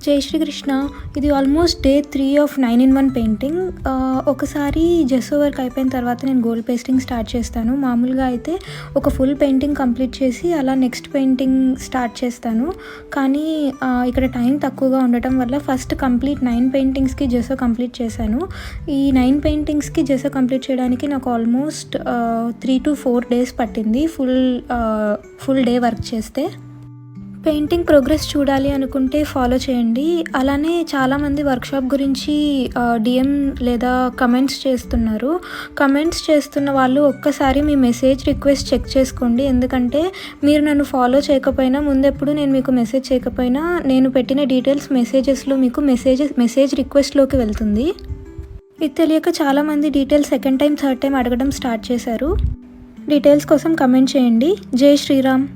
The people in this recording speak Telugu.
జై శ్రీకృష్ణ. ఇది almost day 3 of 9 in 1 painting. ఒకసారి జెస్సో వర్క్ అయిపోయిన తర్వాత నేను గోల్డ్ పేస్టింగ్ స్టార్ట్ చేస్తాను. మామూలుగా అయితే ఒక ఫుల్ పెయింటింగ్ కంప్లీట్ చేసి అలా నెక్స్ట్ పెయింటింగ్ స్టార్ట్ చేస్తాను. కానీ ఇక్కడ టైం తక్కువగా ఉండటం వల్ల ఫస్ట్ కంప్లీట్ 9 పెయింటింగ్స్కి జెస్సో కంప్లీట్ చేశాను. ఈ 9 పెయింటింగ్స్కి జెస్సో కంప్లీట్ చేయడానికి నాకు ఆల్మోస్ట్ 3 to 4 days పట్టింది ఫుల్ డే వర్క్ చేస్తే. పెయింటింగ్ ప్రోగ్రెస్ చూడాలి అనుకుంటే ఫాలో చేయండి. అలానే చాలామంది వర్క్షాప్ గురించి డిఎం లేదా కమెంట్స్ చేస్తున్నారు. కమెంట్స్ చేస్తున్న వాళ్ళు ఒక్కసారి మీ మెసేజ్ రిక్వెస్ట్ చెక్ చేసుకోండి. ఎందుకంటే మీరు నన్ను ఫాలో చేయకపోయినా, ముందెప్పుడు నేను మీకు మెసేజ్ చేయకపోయినా, నేను పెట్టిన డీటెయిల్స్ మెసేజెస్లో మీకు మెసేజ్ రిక్వెస్ట్లోకి వెళ్తుంది. ఇది తెలియక చాలామంది details second time third time అడగడం స్టార్ట్ చేశారు. డీటెయిల్స్ కోసం కమెంట్ చేయండి. జై శ్రీరామ్.